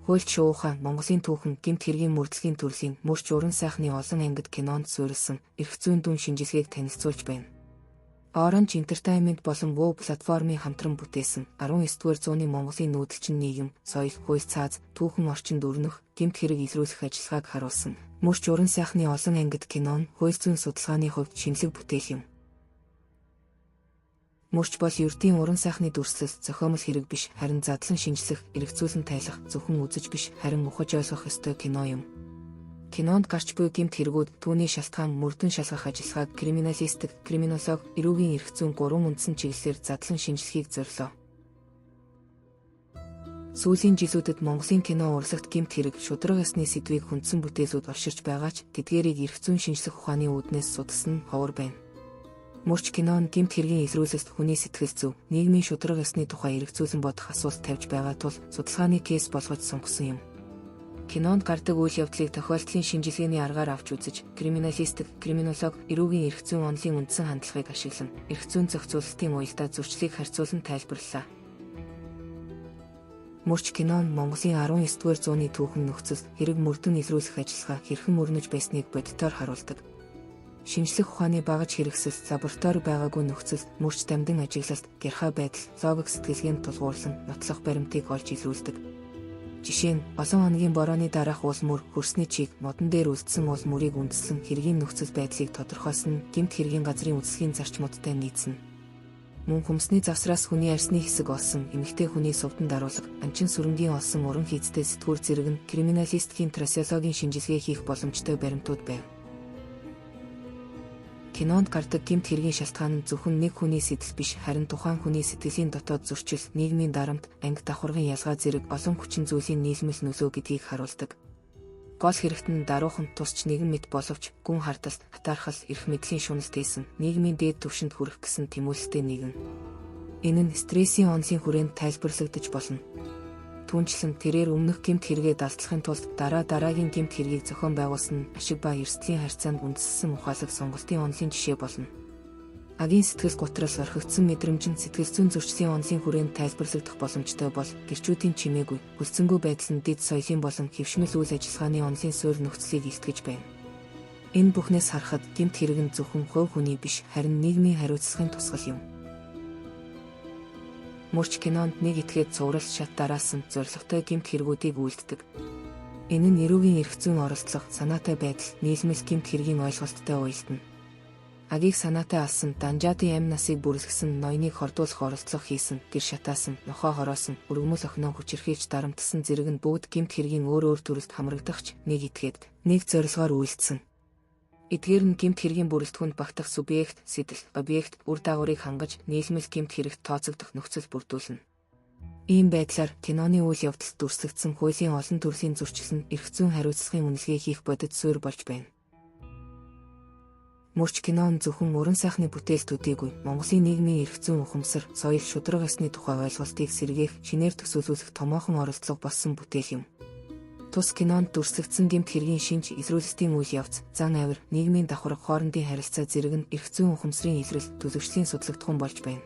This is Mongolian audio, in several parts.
Хуульч шуухан Монголын түүхэн гэмт хэргийн мөрдлөгийн төрлийн мөрч уран сайхны олон ангид кинонд суурилсан эрх зүйн дүн шинжилгээг танилцуулж байна. Orange Entertainment болон WoW платформын хамтран бүтээсэн 19-р зууны Монголын нүүдэлчин нийгэм, соёл, хууль цааз, түүхэн орчинд өрнөх, гэмт хэрэг илрүүлэх ажиллагааг харуулсан. Мөрч уран сайхны олон ангид кино нь хууль зүйн судалгааны хувьд шинэлэг бүтээл юм. Мөрч бол ердийн уран сайхны дүрслэл, зохиомол хэрэг биш, харин задлан шинжлэх, эргэцүүлэн тайлах, зөвхөн үзэж биш, харин ухаж ойлгох ёстой кино юм. Кинонд гарч буй гэмт хэрэгүүд түүний шалтгаан мөрдөн шалгах ажиллагааг криминалистик, криминолог, эрүүгийн эрх зүйн 3 үндсэн чиглэлээр задлан шинжилхийг зорилоо. Сүүлийн жилүүдэд Монголын кино урлагт гэмт хэрэг, шударга ёсны сэдвийг хүндсэн бүтээлүүд орширч байгаа ч тэдгээрийг эрх зүйн шинжлэх ухааны үүднээс судалсан нь ховор байна. Мөрч кинонд гэмт хэргийн илрүүлэлт хүний сэтгэл зүй, нийгмийн шударга ёсны тухай эргэцүүлэн бодох асуулт тавьж байгаа тул судалгааны кейс болгож сонгосон юм. Кинонд гардаг үйл явдлыг тохиолдлын шинжилгээний аргаар авч үзэж, криминалистик, криминолог, эрүүгийн эрх зүйн онолын үндсэн хандлагыг ашиглан, эрх зүйн зохицуулалтын уялдаа зөрчлийг харьцуулан тайлбарлалаа. Мөрч кинонд Монголын 19-р зууны түүхэн нөхцөл, хэрэг мөрдөн илрүүлэх ажиллагаа хэрхэн өрнөж байсныг бодитоор харуулдаг. Шинжлэх ухааны багаж хэрэгсэл, лаборатори байгаагүй нөхцөл, мөрч дамдын ажиглалт, гярхай байдал, логик сэтгэлгээнд тулгуурлан, нотлох баримтыг олж илрүүлдэг. Жишээ нь, олон хоногийн борооны дараах уул мөр, хөрсний чиг, модон дээр үлдсэн уул мөрийг үндэслэн хэргийн нөхцөл байдлыг тодорхойлсон нь гэмт хэргийн газрын үзэсгэлэнгийн зарчмуудтай нийцнэ. Мөн хүмсний завсраас хүний арсны хэсэг олсон, эмэгтэй хүний сувдан даруулга, анчин сүрэнгийн олсон уран хийцтэй сэтгүүр зэрэг нь криминалистикийн трасеологийн шинжилгээ хийх боломжтой баримтууд байв. Кинонд гардаг гэмт хэргийн шалтгаан нь зөвхөн нэг хүний сэтэл биш, харин тухайн хүний сэтгэлийн дотоод зөрчил, нийгмийн дарамт, анги давхаргын ялгаа зэрэг олон хүчин зүйлийн нийлмэл нөлөө гэдгийг харуулдаг. Гол хэрэгт нь даруухан тусч нэгэн мэт боловч гүн хардалт, хатаархал, эрх мэдлийн шуналт хийсэн, нийгмийн дээд түвшинд хүрэх гэсэн тэмүүлэлтэй нэгэн. Энэ нь стрессийн онолын хүрээнд тайлбарлагдаж болно. Түүнчлэн тэрээр өмнөх гэмт хэрэгээ далдлахын тулд дараагийн гэмт хэргийг зохион байгуулсан ашиг ба эрсдлийн харьцаанд үндэслэн ухаалаг сонголтын онолын жишээ болно. Агийн сэтгэл гутрал орхигдсон мэдрэмж нь сэтгэл зүйн зөрчлийн онолын хүрээнд тайлбарлагдах боломжтой бол гэрчүүдийн чимээгүй, хүлцэнгүй байдал нь дэд соёлын болон хэвшмэл үйл ажиллагааны онолын суурь нөхцөлийг илтгэж байна. Энэ бүхнээс харахад гэмт хэрэг нь зөвхөн хувь хүний биш, харин нийгмийн хариуцлагын тусгал юм. Мөрч кинонд нэг этгээд цуврал шат дараасан зоригтой гэмт хэрэгүүдийг үйлддэг. Энэ нь эрүүгийн эрх зүйн оролдлого, санаатай байдал, нийлмэл гэмт хэргийн ойлголттой уялдана. Агийг санаатай алсан, данжаадын амь насыг бүрлгэсэн, ноёныг хордуулах оролдлого хийсэн, гэр шатаасан, нохоо хороосон, өргөмөл охиноо хүчирхийлж дарамтсан зэрэг нь бүгд гэмт хэргийн өөр төрөлд хамрагдахч нэг этгээд, нэг зорилгоор үйлдсэн. Эдгээр нь гэмт хэргийн бүрэлдэхүүнд багтах субъект, сэтэл, объект, үр дагаврыг хангаж нийлмэл гэмт хэрэгт тооцогдох нөхцөл бүрдүүлнэ. Ийм байдлаар киноны үйл явдалд дүрслэгдсэн хуулийн олон төрлийн зөрчил нь эрх зүйн хариуцлагын үнэлгээ хийх бодит суурь болж байна. Мөрч кинон зөвхөн уран сайхны бүтээл төдийгүй Монголын нийгмийн эрх зүйн ухамсар, соёл, шударга ёсны тухай ойлголтыг сэргээх, шинээр төсөөлүүлэх томоохон оролдлого болсон бүтээл юм. Тус кинонд дүрслэгдсэн гэмт хэргийн шинж, илрүүлэлтийн үйл явц, зан авир, нийгмийн давхарга, хоорондын харилцаа зэрэг нь эрх зүйн ухамсарын илрэл, төлөвшлийн судлагдхуун болж байна.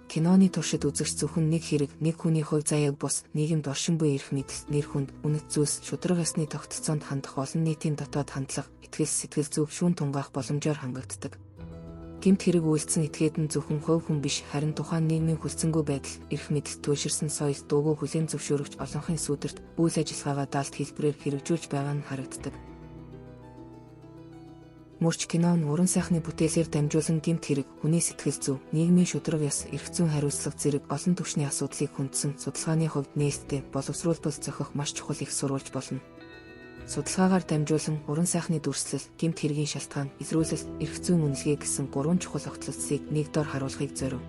Киноны туршид үзэгч зөвхөн нэг хэрэг, нэг хүний хувь заяаг бус, нийгэмд оршин буй эрх мэдэл, нэр хүнд, үнэт зүйлс, шударга ёсны тогтолцоонд хандах олон нийтийн дотоод хандлага, итгэл сэтгэл зүг шүүн тунгаах боломжоор хангагддаг. Гэмт хэрэг үйлдсэн этгээд нь зөвхөн хувь хүн биш, харин тухайн нийгмийн хүлцэнгүй байдал, эрх мэдэл, туйлширсан соёл, дуугүй хүлээн зөвшөөрөгч олонхын сүдэрт үйл ажиллагаагаа даалт хэлбэрээр хэрэгжүүлж байгаа нь харагддаг. Мөрч кинон уран сайхны бүтээлээр дамжуулан гэмт хэрэг, хүний сэтгэл зүй, нийгмийн шударга ёс, эрх зүйн хариуцлага зэрэг олон түвшний асуудлыг хүндсэн судалгааны хувьд нээлттэй, боловсруулбал зохиох маш чухал их сурвалж болно. Судалгаагаар дамжуулан уран сайхны дүрслэл, гэмт хэргийн шалтгаан, илрүүлэлт, эрх зүйн үнэлгээ гэсэн 3 чухал огтлолцыг нэгдүгээр харуулахыг зорив.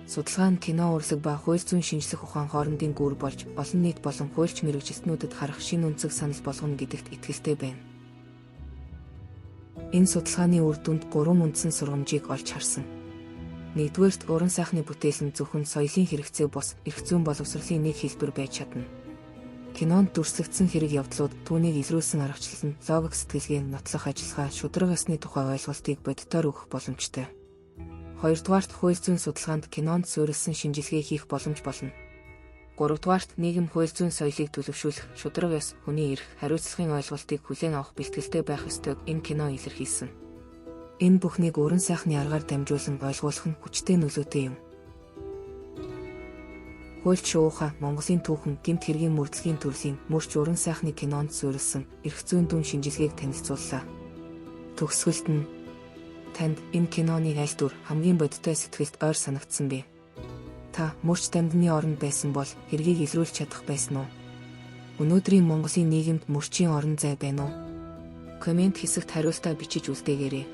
Судалгаа нь кино урлаг ба хууль зүйн шинжлэх ухаан хоорондын гүр болж, олон нийт болон хуульч мэргэжилтнүүдэд харах шинэ үнцэг санал болгоно гэдэгт итгэлтэй байна. Энэ судалгааны үр дүнд 3 үндсэн сургамжийг олж харсан. Нэгдүгээрт уран сайхны бүтээл нь зөвхөн соёлын хэрэгцээ бус, эрх зүйн боловсролын нэг хэлбэр байж чадна. Кинонд дүрслэгдсэн хэрэг явдлууд, түүнийг илрүүлсэн аргачлал нь логик сэтгэлгээ, нотлох ажиллагаа, шударга ёсны тухай ойлголтыг бодитоор өгөх боломжтой. Хоёрдугаарт хууль зүйн судалгаанд кинонд суурилсан шинжилгээ хийх боломж болно. 3-дугаарт нийгэм хууль зүйн соёлыг төлөвшүүлэх, шударга ёс, хүний эрх, хариуцлагын ойлголтыг хүлээн авах бэлтгэлтэй байх ёстойг энэ кино илэрхийлсэн. Энэ бүхнийг уран сайхны аргаар дамжуулан ойлгуулах нь хүчтэй нөлөөтэй юм. Хуульч шууха Монголын түүхэн гэмт хэргийн мөрдлөгийн төрлийн мөрч уран сайхны кинонд суурилсан эрх зүйн дүн шинжилгээг танилцууллаа. Төгсгөлд нь танд энэ киноны аль дүр хамгийн бодиттой сэтгэлд ойр санагдсан бэ? Та мөрч дамдны оронд байсан бол хэргийг илрүүлж чадах байсан уу? Өнөөдрийн Монголын нийгэмд мөрчийн орон зай байна уу? Комент хэсэгт хариултаа бичиж үлдээгээрэй.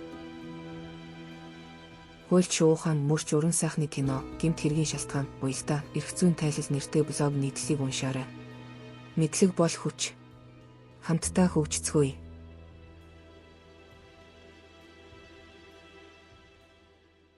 Хуульч шуухан мөрч уран сайхны кино гэмт хэргийн шалтгаан уялдаа эрх зүйн тайлал нэртэй блог нийтлэлийг уншаарай. Мэдлэг бол хүч. Хамтдаа хөгжицгөөе.